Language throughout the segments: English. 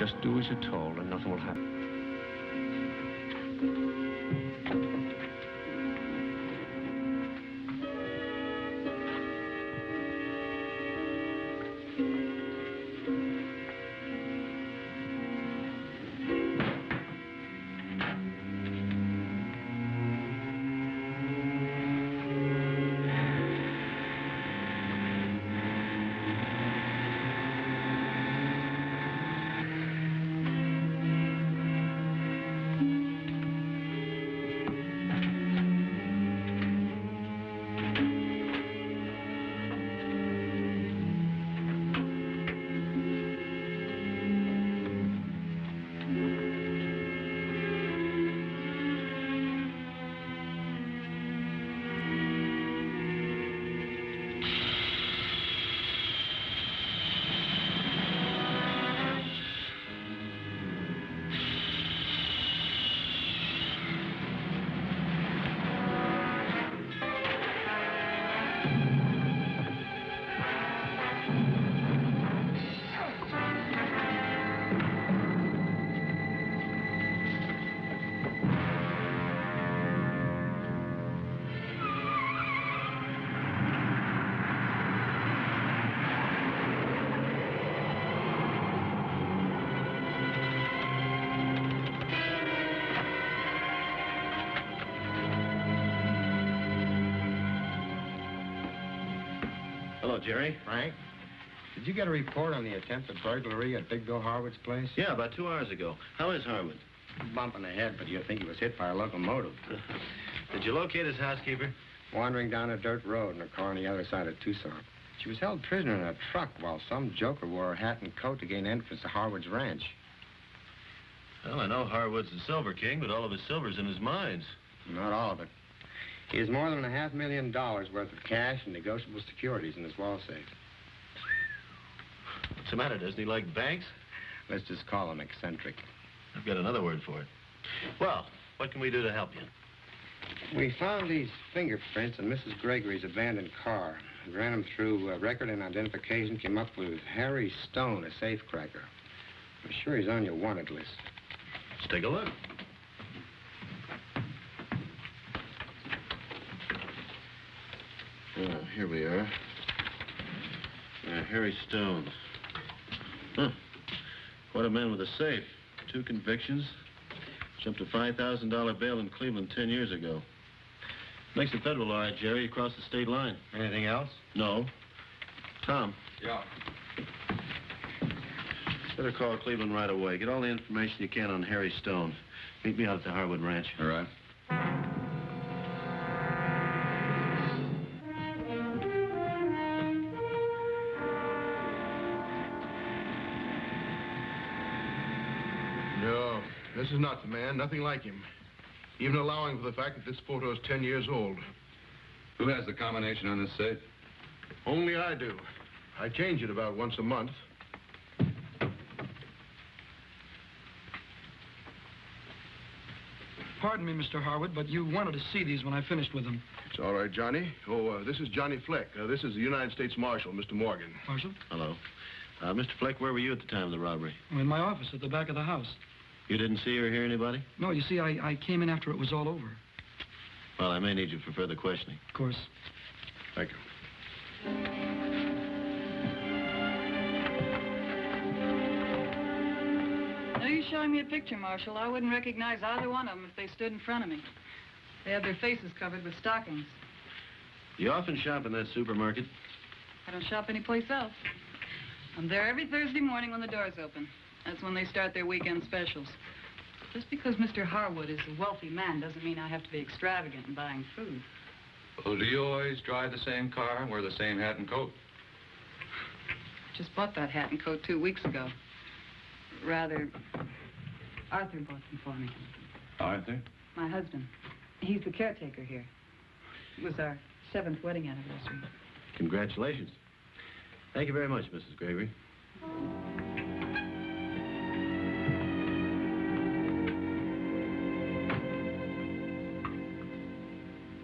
Just do as you're told and nothing will happen. Hello, Jerry. Frank, did you get a report on the attempted burglary at Big Bill Harwood's place? Yeah, about 2 hours ago. How is Harwood? Bump in the head, but you think he was hit by a locomotive. Did you locate his housekeeper? Wandering down a dirt road in a car on the other side of Tucson. She was held prisoner in a truck while some joker wore a hat and coat to gain entrance to Harwood's ranch. Well, I know Harwood's the Silver King, but all of his silver's in his mines. Not all of it. He has more than $500,000 worth of cash and negotiable securities in his wall safe. What's the matter? Doesn't he like banks? Let's just call him eccentric. I've got another word for it. Well, what can we do to help you? We found these fingerprints in Mrs. Gregory's abandoned car. We ran them through record and identification, came up with Harry Stone, a safecracker. I'm sure he's on your wanted list. Let's take a look. Here we are. Harry Stone. Huh. What a man with a safe. 2 convictions. Jumped a $5,000 bail in Cleveland 10 years ago. Makes the federal all right, Jerry, across the state line. Anything else? No. Tom. Yeah. Better call Cleveland right away. Get all the information you can on Harry Stone. Meet me out at the Harwood Ranch. All right. No, this is not the man. Nothing like him. Even allowing for the fact that this photo is 10 years old. Who has the combination on this safe? Only I do. I change it about once a month. Pardon me, Mr. Harwood, but you wanted to see these when I finished with them. It's all right, Johnny. Oh, this is Johnny Fleck. This is the United States Marshal, Mr. Morgan. Marshal? Hello. Mr. Fleck, where were you at the time of the robbery? I'm in my office at the back of the house. You didn't see or hear anybody? No, you see, I came in after it was all over. Well, I may need you for further questioning. Of course. Thank you. No use showing me a picture, Marshal. I wouldn't recognize either one of them if they stood in front of me. They had their faces covered with stockings. You often shop in that supermarket? I don't shop anyplace else. I'm there every Thursday morning when the doors open. That's when they start their weekend specials. Just because Mr. Harwood is a wealthy man doesn't mean I have to be extravagant in buying food. Well, do you always drive the same car and wear the same hat and coat? Just bought that hat and coat 2 weeks ago. Rather, Arthur bought them for me. Arthur? My husband. He's the caretaker here. It was our 7th wedding anniversary. Congratulations. Thank you very much, Mrs. Gregory.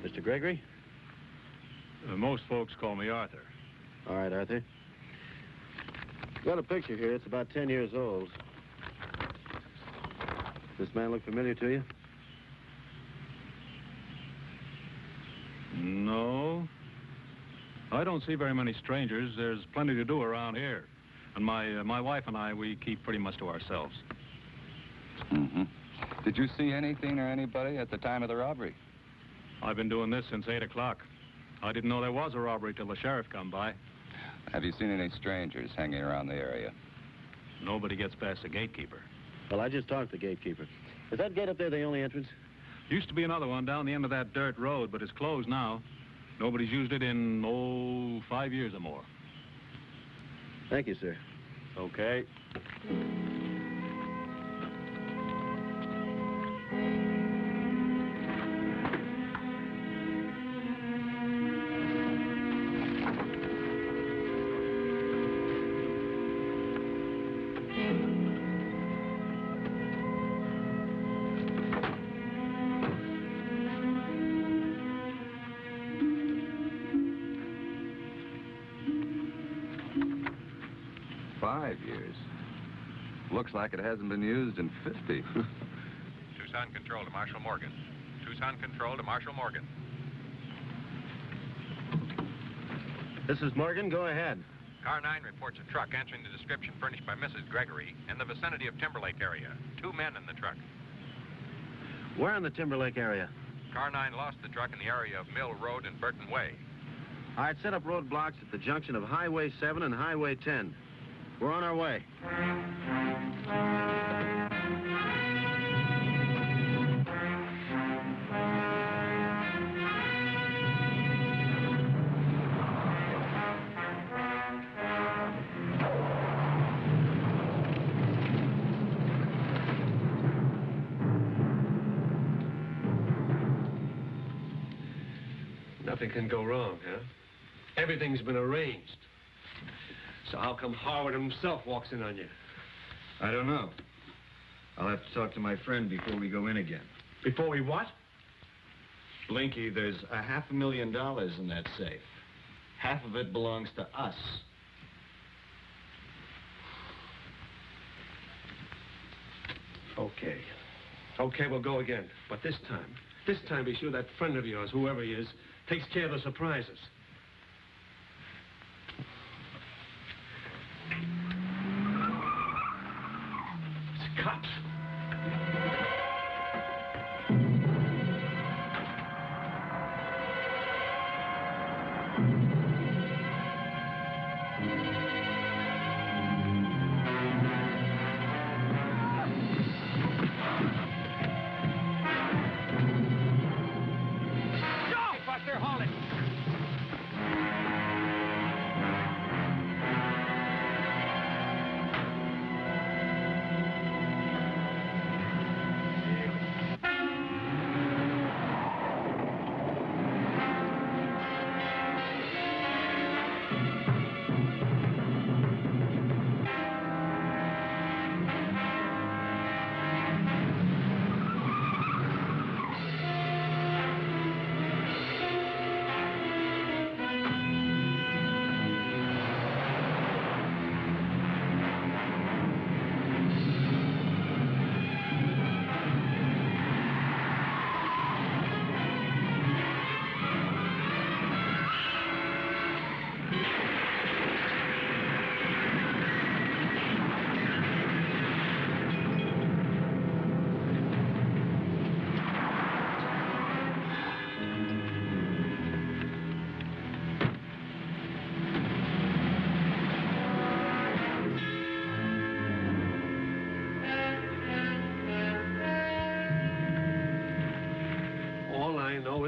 Mr. Gregory? Most folks call me Arthur. All right, Arthur. Got a picture here. It's about 10 years old. This man look familiar to you? No. I don't see very many strangers. There's plenty to do around here. And my wife and I, we keep pretty much to ourselves. Mm-hmm. Did you see anything or anybody at the time of the robbery? I've been doing this since 8 o'clock. I didn't know there was a robbery till the sheriff come by. Have you seen any strangers hanging around the area? Nobody gets past the gatekeeper. Well, I just talked to the gatekeeper. Is that gate up there the only entrance? Used to be another one down the end of that dirt road, but it's closed now. Nobody's used it in, 5 years or more. Thank you, sir. Okay. Looks like it hasn't been used in 50. Tucson Control to Marshal Morgan. Tucson Control to Marshal Morgan. This is Morgan. Go ahead. Car 9 reports a truck answering the description furnished by Mrs. Gregory in the vicinity of Timberlake area. 2 men in the truck. Where in the Timberlake area? Car 9 lost the truck in the area of Mill Road and Burton Way. All right, set up roadblocks at the junction of Highway 7 and Highway 10. We're on our way. Nothing can go wrong, huh? Everything's been arranged. So how come Harwood himself walks in on you? I don't know. I'll have to talk to my friend before we go in again. Before we what? Blinky, there's $500,000 in that safe. Half of it belongs to us. Okay. Okay, we'll go again. But this time be sure that friend of yours, whoever he is, takes care of the surprises. It's cops.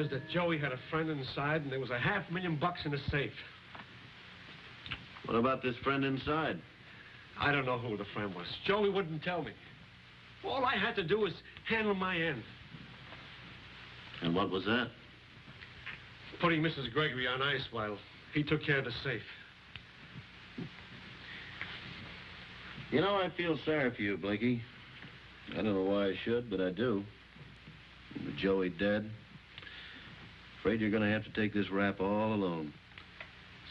That Joey had a friend inside and there was $500,000 in the safe. What about this friend inside? I don't know who the friend was. Joey wouldn't tell me. All I had to do was handle my end. And what was that? Putting Mrs. Gregory on ice while he took care of the safe. You know, I feel sorry for you, Blinky. I don't know why I should, but I do. With Joey dead, afraid you're going to have to take this rap all alone.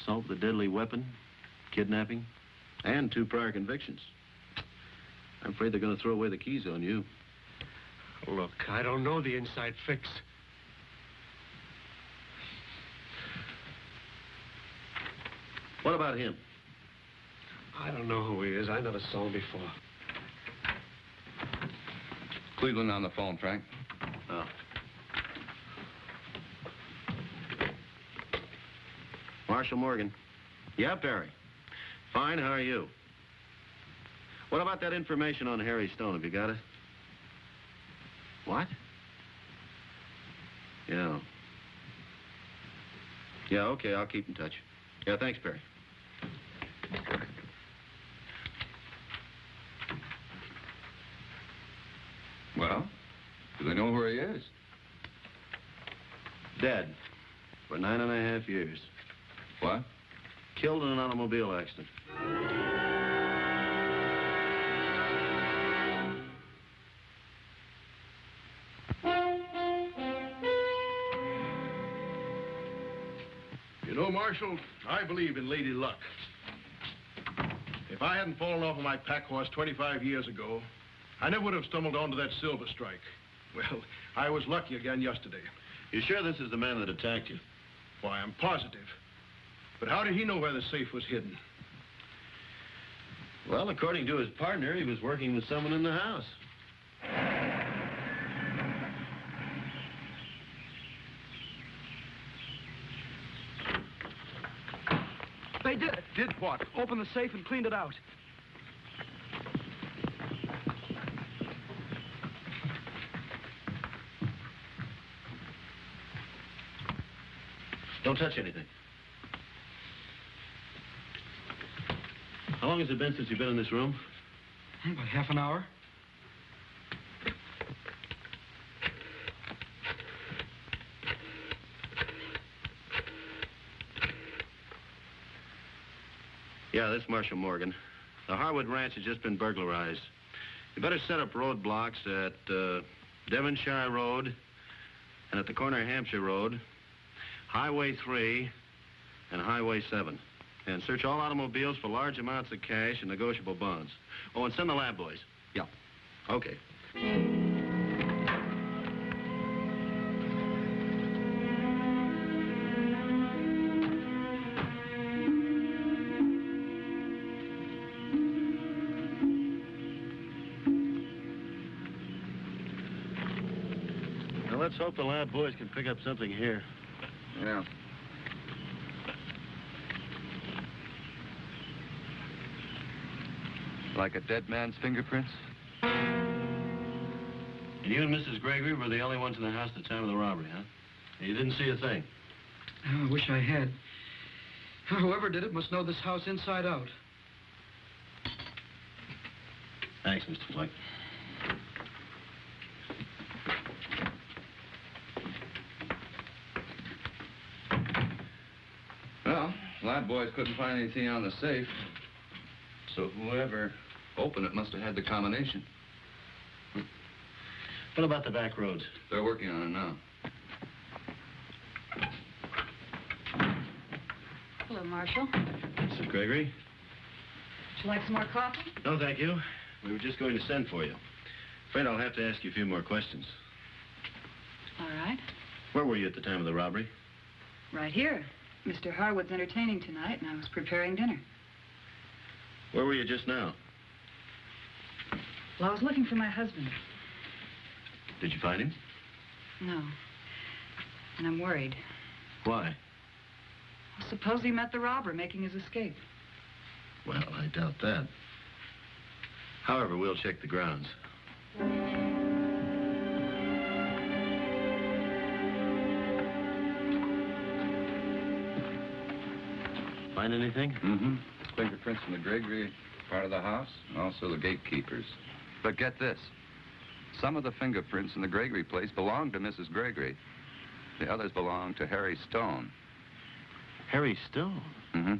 Assault with a deadly weapon, kidnapping, and 2 prior convictions. I'm afraid they're going to throw away the keys on you. Look, I don't know the inside fix. What about him? I don't know who he is. I never saw him before. Cleveland on the phone, Frank. Oh. Marshal Morgan. Yeah, Perry. Fine, how are you? What about that information on Harry Stone? Have you got it? What? Yeah. Yeah, okay, I'll keep in touch. Yeah, thanks, Perry. Well, do they know where he is? Dead. For 9.5 years. What? Killed in an automobile accident. You know, Marshal, I believe in lady luck. If I hadn't fallen off of my pack horse 25 years ago, I never would have stumbled onto that silver strike. Well, I was lucky again yesterday. You sure this is the man that attacked you? Why, I'm positive. But how did he know where the safe was hidden? Well, according to his partner, he was working with someone in the house. They did it. Did what? Opened the safe and cleaned it out. Don't touch anything. How long has it been since you've been in this room? About half an hour. Yeah, this is Marshal Morgan. The Harwood Ranch has just been burglarized. You better set up roadblocks at Devonshire Road and at the corner of Hampshire Road, Highway 3, and Highway 7. And search all automobiles for large amounts of cash and negotiable bonds. Oh, and send the lab boys. Yeah. Okay. Now, let's hope the lab boys can pick up something here. Yeah. Like a dead man's fingerprints? And you and Mrs. Gregory were the only ones in the house at the time of the robbery, huh? You didn't see a thing? Oh, I wish I had. Whoever did it must know this house inside out. Thanks, Mr. Fleck. Well, lab boys couldn't find anything on the safe. So whoever opened it must have had the combination. What about the back roads? They're working on it now. Hello, Marshal. Mrs. Gregory? Would you like some more coffee? No, thank you. We were just going to send for you. Afraid I'll have to ask you a few more questions. All right. Where were you at the time of the robbery? Right here. Mr. Harwood's entertaining tonight, and I was preparing dinner. Where were you just now? Well, I was looking for my husband. Did you find him? No. And I'm worried. Why? Well, suppose he met the robber making his escape. Well, I doubt that. However, we'll check the grounds. Find anything? Mm-hmm. Fingerprints from the Gregory part of the house, and also the gatekeepers. But get this. Some of the fingerprints in the Gregory place belong to Mrs. Gregory. The others belong to Harry Stone. Harry Stone? Mm-hmm.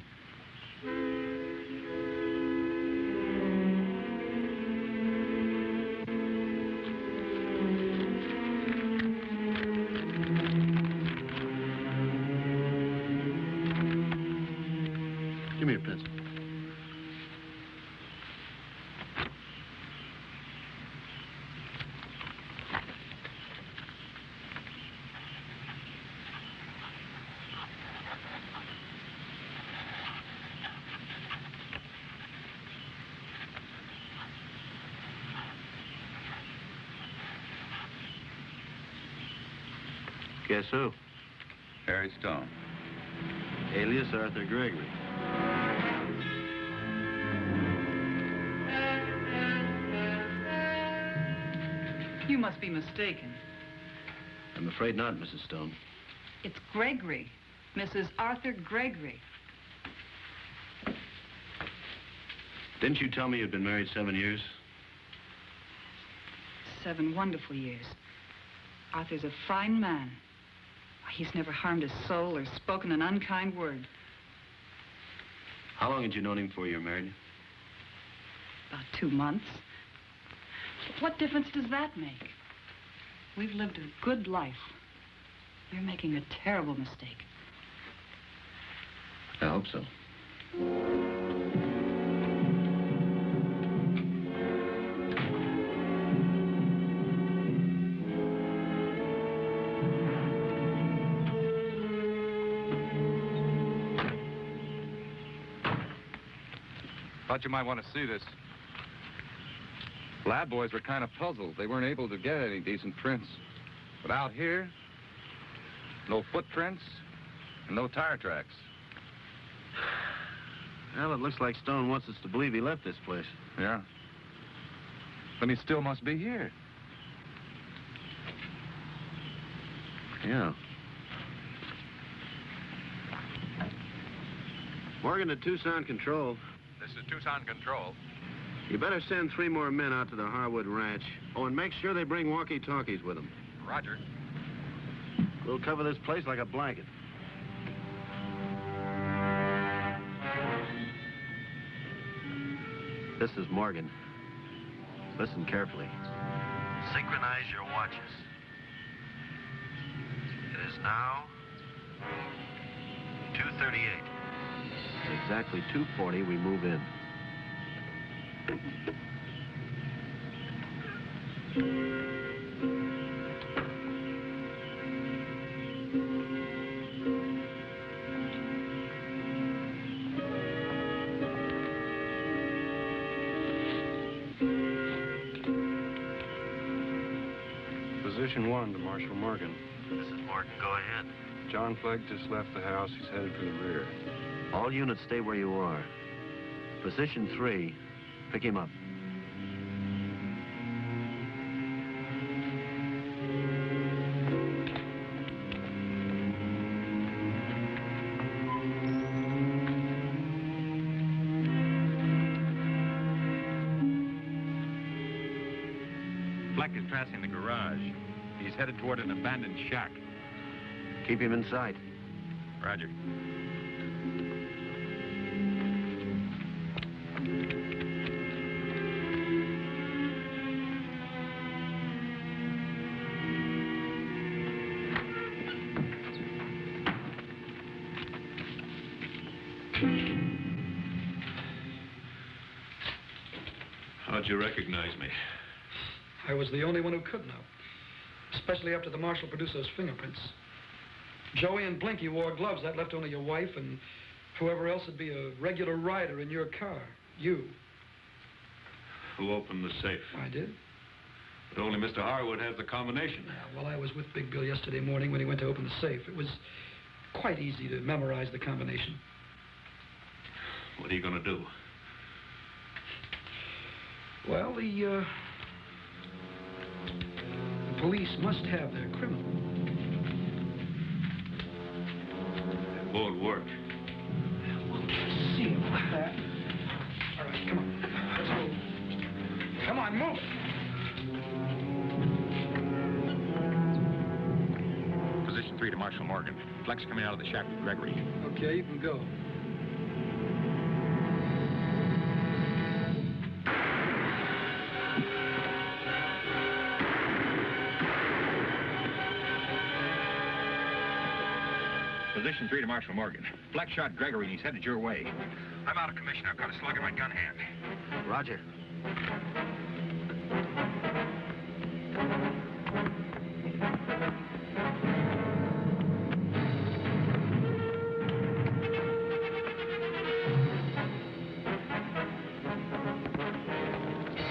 Give me your pencil. Guess who? Harry Stone. Alias Arthur Gregory. You must be mistaken. I'm afraid not, Mrs. Stone. It's Gregory. Mrs. Arthur Gregory. Didn't you tell me you'd been married 7 years? 7 wonderful years. Arthur's a fine man. He's never harmed a soul or spoken an unkind word. How long had you known him before you were married? About 2 months. But what difference does that make? We've lived a good life. You're making a terrible mistake. I hope so. Thought you might want to see this. Lab boys were kind of puzzled. They weren't able to get any decent prints. But out here, no footprints and no tire tracks. Well, it looks like Stone wants us to believe he left this place. Yeah. Then he still must be here. Yeah. Morgan to Tucson Control. This is Tucson Control. You better send 3 more men out to the Harwood Ranch. Oh, and make sure they bring walkie-talkies with them. Roger. We'll cover this place like a blanket. This is Morgan. Listen carefully. Synchronize your watches. It is now 2:38. At exactly 2:40, we move in. Position 1 to Marshal Morgan. This is Morgan. Go ahead. John Flegg just left the house. He's headed for the rear. All units stay where you are. Position 3, pick him up. Fleck is passing the garage. He's headed toward an abandoned shack. Keep him in sight. Roger. How'd you recognize me? I was the only one who could know. Especially after the Marshal produced those fingerprints. Joey and Blinky wore gloves. That left only your wife and whoever else would be a regular rider in your car. You. Who opened the safe? I did. But only Mr. Harwood has the combination. Yeah, well, I was with Big Bill yesterday morning when he went to open the safe. It was quite easy to memorize the combination. What are you going to do? Well, the police must have their criminal. It won't work. We'll see about that. All right, come on. Let's move. Come on, move. Position 3 to Marshal Morgan. Fleck's coming out of the shack with Gregory. Okay, you can go. Position 3 to Marshal Morgan. Fleck shot Gregory and he's headed your way. I'm out of commission. I've got a slug in my gun hand. Roger.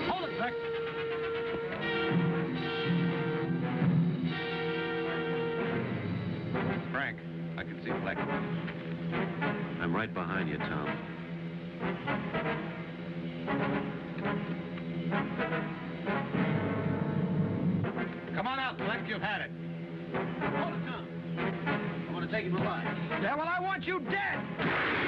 Hold it, Fleck. Fleck. I'm right behind you, Tom. Come on out, Fleck. You've had it. Hold it, Tom. I want to take him alive. Yeah, well, I want you dead!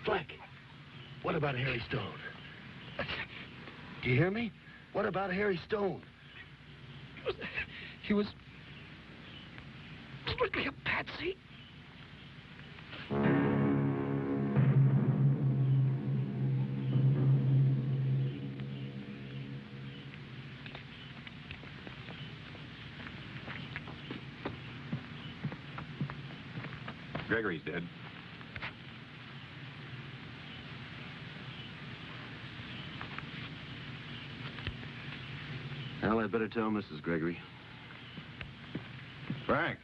Fleck, what about Harry Stone? Do you hear me? What about Harry Stone? He was strictly a patsy. Gregory's dead. Well, I'd better tell Mrs. Gregory. Frank.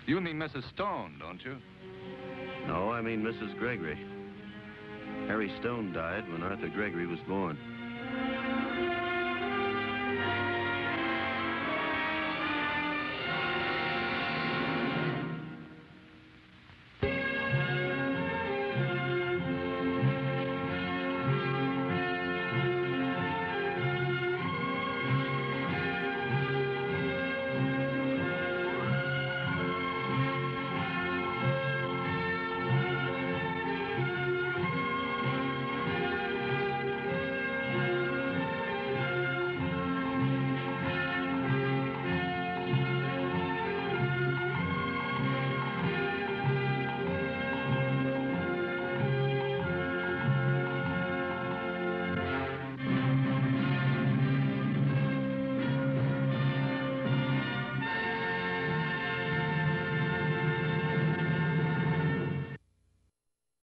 You mean Mrs. Stone, don't you? No, I mean Mrs. Gregory. Harry Stone died when Arthur Gregory was born.